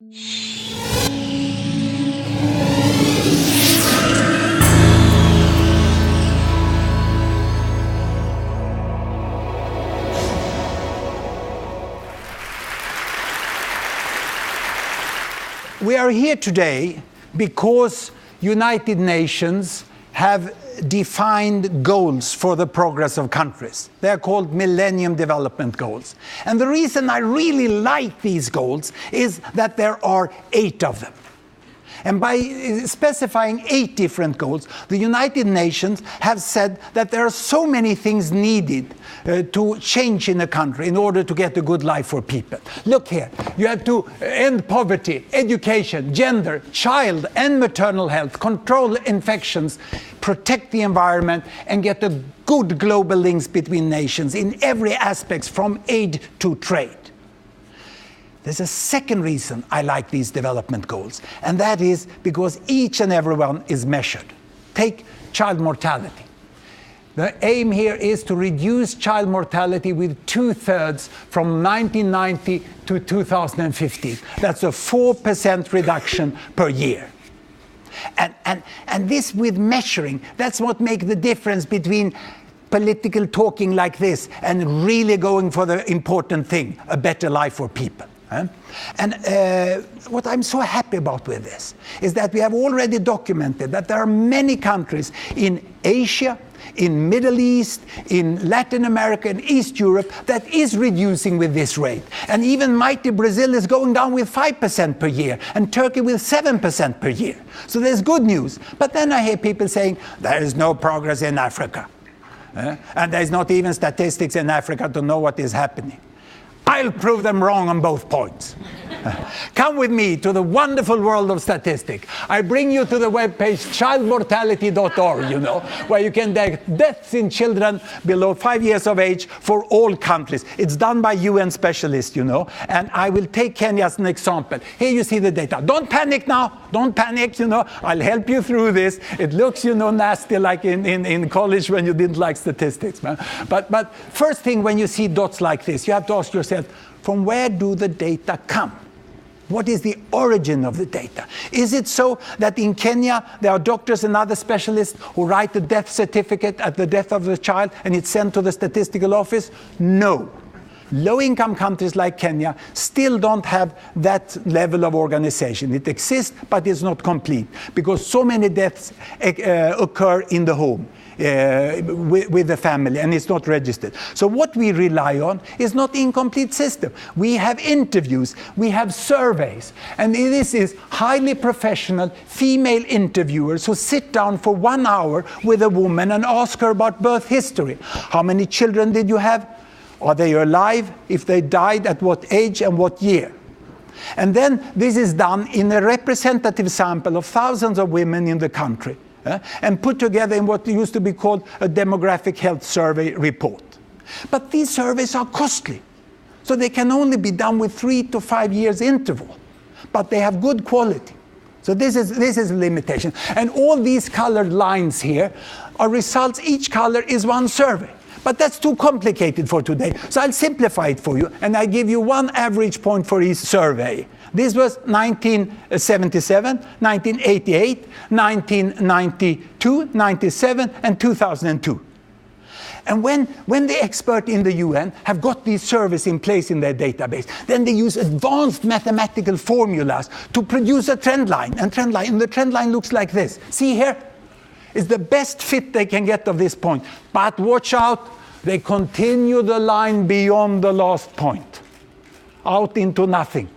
We are here today because United Nations have defined goals for the progress of countries. They are called Millennium Development Goals. And the reason I really like these goals is that there are 8 of them. And by specifying 8 different goals, the United Nations have said that there are so many things needed to change in a country in order to get a good life for people. Look here, you have to end poverty, education, gender, child and maternal health, control infections, protect the environment, and get a good global links between nations in every aspect from aid to trade. There's a second reason I like these development goals, and that is because each and every one is measured. Take child mortality. The aim here is to reduce child mortality with 2/3 from 1990 to 2015. That's a 4% reduction per year. And this with measuring, that's what makes the difference between political talking like this and really going for the important thing, a better life for people. And what I'm so happy about with this is that we have already documented that there are many countries in Asia, in Middle East, in Latin America and East Europe that is reducing with this rate. And even mighty Brazil is going down with 5% per year and Turkey with 7% per year. So there's good news. But then I hear people saying there is no progress in Africa. And there's not even statistics in Africa to know what is happening. I'll prove them wrong on both points. Come with me to the wonderful world of statistics. I bring you to the webpage childmortality.org, where you can get deaths in children below 5 years of age for all countries. It's done by UN specialists, and I will take Kenya as an example. Here you see the data. Don't panic now. Don't panic, I'll help you through this. It looks, nasty like in college when you didn't like statistics. Man. But first thing, when you see dots like this, you have to ask yourself, from where do the data come? What is the origin of the data? Is it so that in Kenya there are doctors and other specialists who write the death certificate at the death of the child and it's sent to the statistical office? No. Low-income countries like Kenya still don't have that level of organization. It exists, but it's not complete because so many deaths occur in the home. With the family, and it's not registered. So what we rely on is not incomplete system. We have interviews, we have surveys, and this is highly professional female interviewers who sit down for 1 hour with a woman and ask her about birth history. How many children did you have? Are they alive? If they died, at what age and what year? And then this is done in a representative sample of thousands of women in the country. And put together in what used to be called a demographic health survey report. But these surveys are costly, so they can only be done with 3 to 5 years interval, but they have good quality. So this is a limitation. And all these colored lines here are results. Each color is one survey. But that's too complicated for today. So I'll simplify it for you, and I give you one average point for each survey. This was 1977, 1988, 1992, 97, and 2002. And when the experts in the UN have got these surveys in place in their database, then they use advanced mathematical formulas to produce a trend line. And the trend line looks like this. See here? It's the best fit they can get of this point. But watch out, they continue the line beyond the last point, out into nothing.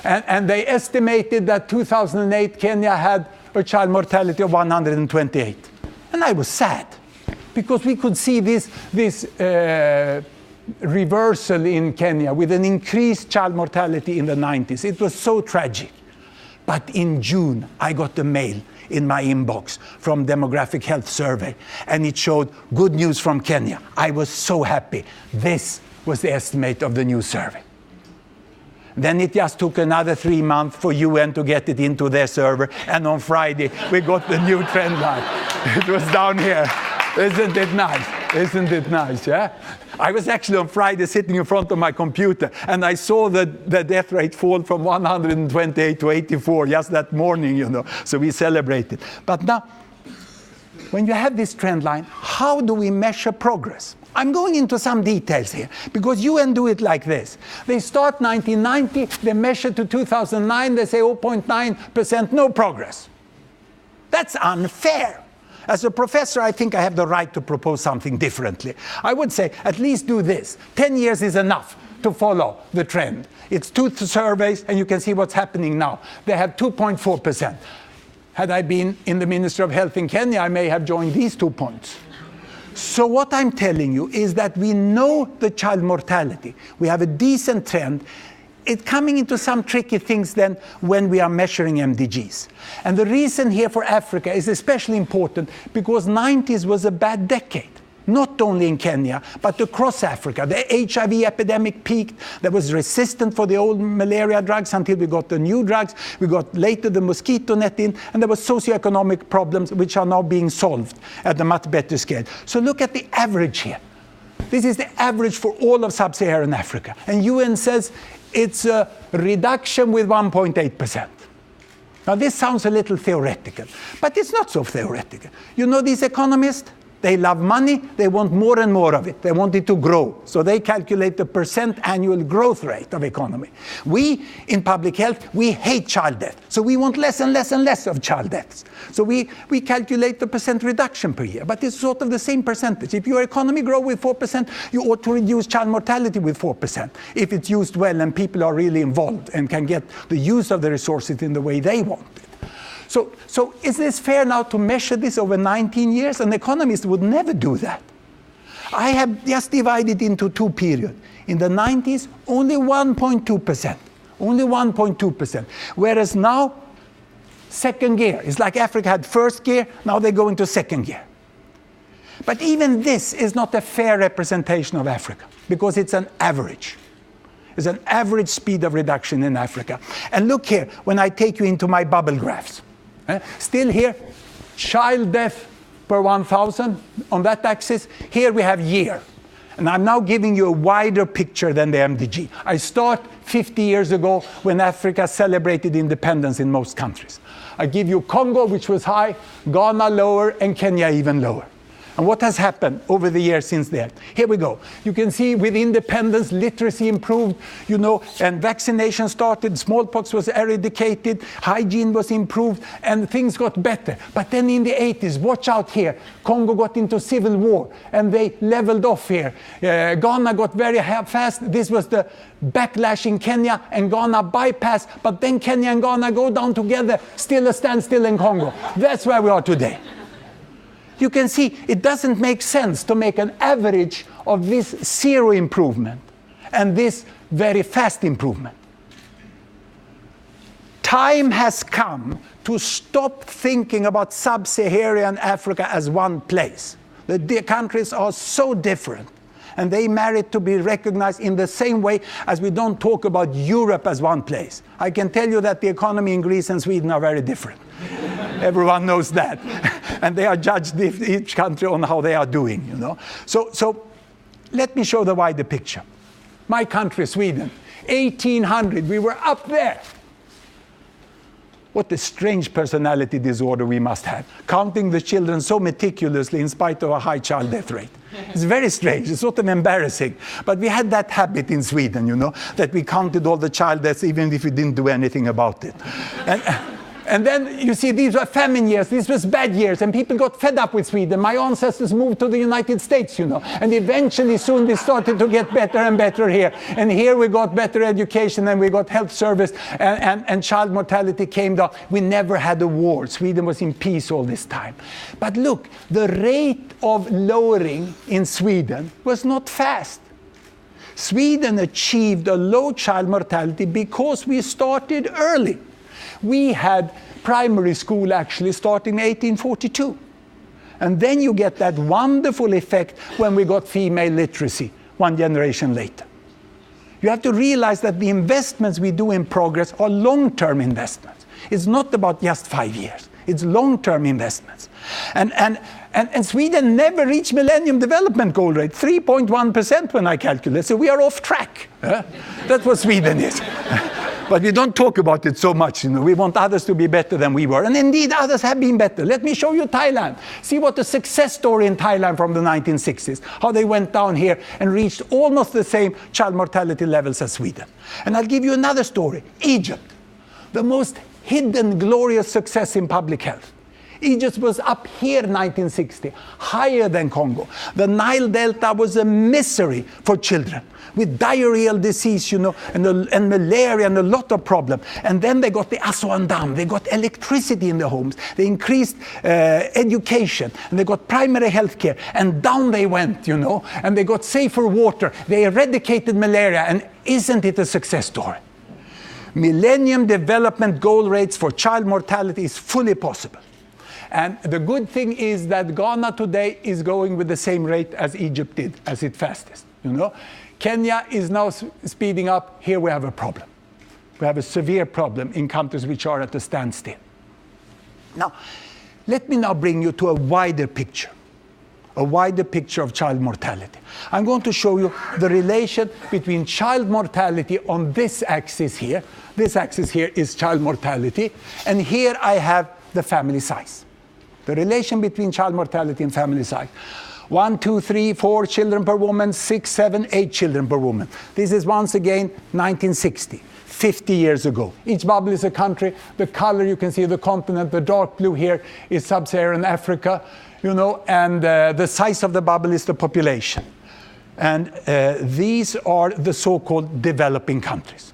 And they estimated that 2008 Kenya had a child mortality of 128. And I was sad, because we could see this reversal in Kenya with an increased child mortality in the 90s. It was so tragic. But in June, I got a mail in my inbox from Demographic Health Survey, and it showed good news from Kenya. I was so happy. This was the estimate of the new survey. Then it just took another 3 months for UN to get it into their server, and on Friday we got the new trend line. It was down here. Isn't it nice? Isn't it nice, yeah? I was actually on Friday sitting in front of my computer, and I saw the death rate fall from 128 to 84 just that morning, you know. So we celebrated. But now, when you have this trend line, how do we measure progress? I'm going into some details here, because UN do it like this. They start 1990, they measure to 2009, they say 0.9%, no progress. That's unfair. As a professor, I think I have the right to propose something differently. I would say, at least do this. 10 years is enough to follow the trend. It's 2 surveys, and you can see what's happening now. They have 2.4%. Had I been in the Ministry of Health in Kenya, I may have joined these 2 points. So what I'm telling you is that we know the child mortality. We have a decent trend. It's coming into some tricky things then when we are measuring MDGs. And the reason here for Africa is especially important because 90s was a bad decade. Not only in Kenya, but across Africa. The HIV epidemic peaked. There was resistance for the old malaria drugs until we got the new drugs. We got later the mosquito net in, and there were socioeconomic problems which are now being solved at a much better scale. So look at the average here. This is the average for all of sub-Saharan Africa. And UN says it's a reduction with 1.8%. Now this sounds a little theoretical, but it's not so theoretical. You know these economists? They love money, they want more and more of it. They want it to grow. So they calculate the percent annual growth rate of economy. We, in public health, we hate child death. So we want less and less and less of child deaths. So we calculate the percent reduction per year. But it's sort of the same percentage. If your economy grows with 4%, you ought to reduce child mortality with 4%. If it's used well and people are really involved and can get the use of the resources in the way they want it. So is this fair now to measure this over 19 years? An economist would never do that. I have just divided into 2 periods. In the 90s, only 1.2%. Only 1.2%. Whereas now, second gear. It's like Africa had first gear, now they go into second gear. But even this is not a fair representation of Africa, because it's an average. It's an average speed of reduction in Africa. And look here, when I take you into my bubble graphs. Still here, child death per 1,000 on that axis. Here we have year. And I'm now giving you a wider picture than the MDG. I start 50 years ago when Africa celebrated independence in most countries. I give you Congo, which was high, Ghana lower, and Kenya even lower. And what has happened over the years since then? Here we go. You can see with independence, literacy improved, you know, and vaccination started, smallpox was eradicated, hygiene was improved, and things got better. But then in the 80s, watch out here, Congo got into civil war, and they leveled off here. Ghana got very fast. This was the backlash in Kenya, and Ghana bypassed, but then Kenya and Ghana go down together, still a standstill in Congo. That's where we are today. You can see it doesn't make sense to make an average of this zero improvement and this very fast improvement. Time has come to stop thinking about sub-Saharan Africa as one place. The countries are so different, and they merit to be recognized in the same way as we don't talk about Europe as one place. I can tell you that the economy in Greece and Sweden are very different. Everyone knows that. And they are judged each country on how they are doing, you know. So let me show the wider picture. My country, Sweden, 1800, we were up there. What a strange personality disorder we must have, counting the children so meticulously in spite of a high child death rate. It's very strange, it's sort of embarrassing. But we had that habit in Sweden, you know, that we counted all the child deaths even if we didn't do anything about it. And then you see these were famine years, these were bad years, and people got fed up with Sweden. My ancestors moved to the United States, you know, and eventually soon they started to get better and better here. And here we got better education and we got health service and child mortality came down. We never had a war. Sweden was in peace all this time. But look, the rate of lowering in Sweden was not fast. Sweden achieved a low child mortality because we started early. We had primary school actually starting in 1842. And then you get that wonderful effect when we got female literacy 1 generation later. You have to realize that the investments we do in progress are long-term investments. It's not about just 5 years. It's long-term investments. And Sweden never reached Millennium Development Goal rate, 3.1% when I calculate. So we are off track. That's what Sweden is. But we don't talk about it so much. We want others to be better than we were. And indeed, others have been better. Let me show you Thailand. See what a success story in Thailand from the 1960s. How they went down here and reached almost the same child mortality levels as Sweden. And I'll give you another story. Egypt. The most hidden, glorious success in public health. Egypt was up here in 1960, higher than Congo. The Nile Delta was a misery for children with diarrheal disease, and malaria and a lot of problems. And then they got the Aswan Dam. They got electricity in the homes. They increased education. And they got primary health care. And down they went, and they got safer water. They eradicated malaria. And isn't it a success story? Millennium Development Goal rates for child mortality is fully possible. And the good thing is that Ghana today is going with the same rate as Egypt did, as its fastest. Kenya is now speeding up. Here we have a problem. We have a severe problem in countries which are at a standstill. Now, let me now bring you to a wider picture of child mortality. I'm going to show you the relation between child mortality on this axis here. This axis here is child mortality. And here I have the family size. The relation between child mortality and family size. 1, 2, 3, 4 children per woman, 6, 7, 8 children per woman. This is once again 1960, 50 years ago. Each bubble is a country. The color, you can see the continent. The dark blue here is sub-Saharan Africa, and the size of the bubble is the population. And these are the so-called developing countries.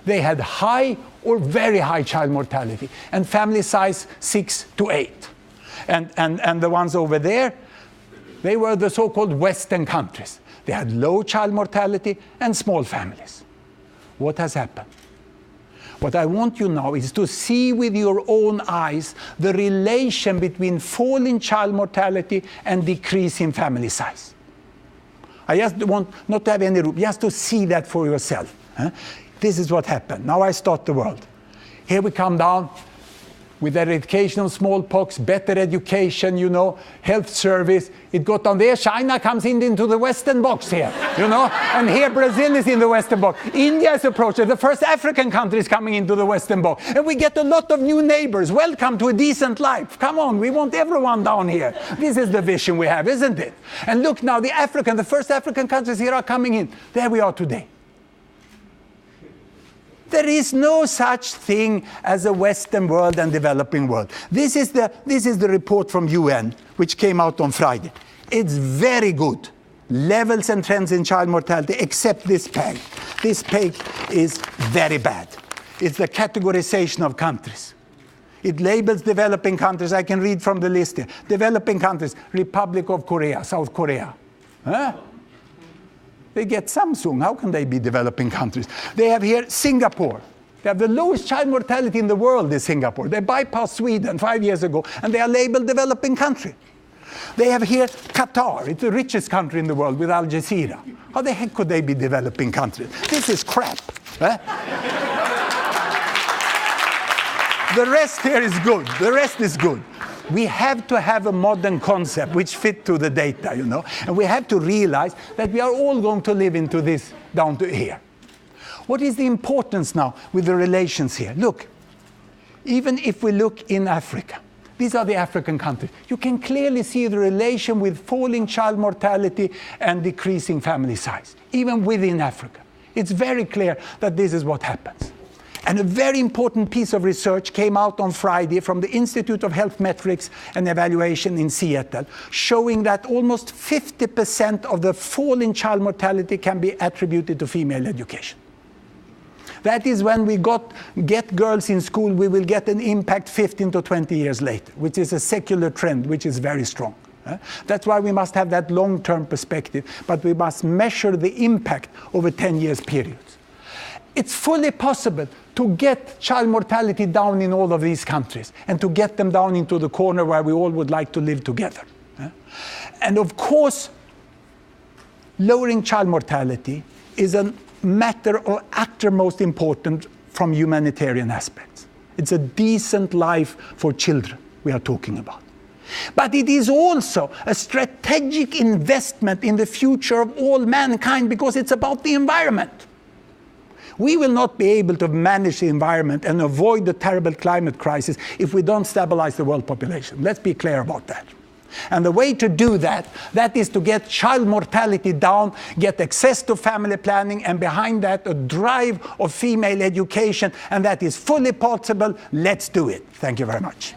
They had high or very high child mortality and family size 6 to 8. And the ones over there, they were the so-called Western countries. They had low child mortality and small families. What has happened? What I want you now is to see with your own eyes the relation between falling child mortality and decrease in family size. I just want not to have any room, just to see that for yourself. This is what happened. Now I start the world. Here we come down with eradication of smallpox, better education, health service. It got on there. China comes into the Western box here, and here Brazil is in the Western box. India is approaching. The first African country is coming into the Western box. And we get a lot of new neighbors. Welcome to a decent life. Come on, we want everyone down here. This is the vision we have, isn't it? And look now, the first African countries here are coming in. There we are today. There is no such thing as a Western world and developing world. This is the report from UN, which came out on Friday. It's very good. Levels and trends in child mortality, except this peg. This peg is very bad. It's the categorization of countries. It labels developing countries. I can read from the list here. Developing countries, Republic of Korea, South Korea. They get Samsung. How can they be developing countries? They have here Singapore. They have the lowest child mortality in the world in Singapore. They bypassed Sweden 5 years ago, and they are labeled developing country. They have here Qatar. It's the richest country in the world with Al Jazeera. How the heck could they be developing countries? This is crap. The rest here is good. The rest is good. We have to have a modern concept which fit to the data, and we have to realize that we are all going to live into this down to here. What is the importance now with the relations here? Look, even if we look in Africa, these are the African countries. You can clearly see the relation with falling child mortality and decreasing family size, even within Africa. It's very clear that this is what happens. And a very important piece of research came out on Friday from the Institute of Health Metrics and Evaluation in Seattle, showing that almost 50% of the fall in child mortality can be attributed to female education. That is when we get girls in school, we will get an impact 15 to 20 years later, which is a secular trend, which is very strong. That's why we must have that long-term perspective, but we must measure the impact over 10 years periods. It's fully possible to get child mortality down in all of these countries and to get them down into the corner where we all would like to live together. And of course, lowering child mortality is a matter of uttermost importance from humanitarian aspects. It's a decent life for children. we are talking about. But it is also a strategic investment in the future of all mankind, because it's about the environment. We will not be able to manage the environment and avoid the terrible climate crisis if we don't stabilize the world population. Let's be clear about that. And the way to do that is to get child mortality down, get access to family planning, and behind that, a drive of female education, and that is fully possible. Let's do it. Thank you very much.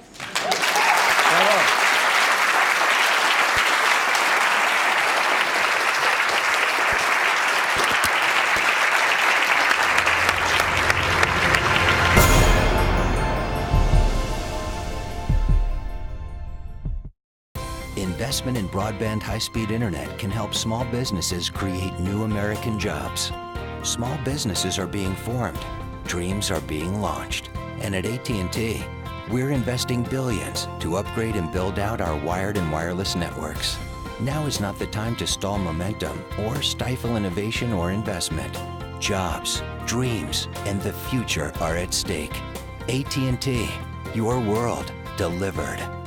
Investment in broadband high-speed internet can help small businesses create new American jobs. Small businesses are being formed, dreams are being launched. And at AT&T, we're investing billions to upgrade and build out our wired and wireless networks. Now is not the time to stall momentum or stifle innovation or investment. Jobs, dreams, and the future are at stake. AT&T, your world delivered.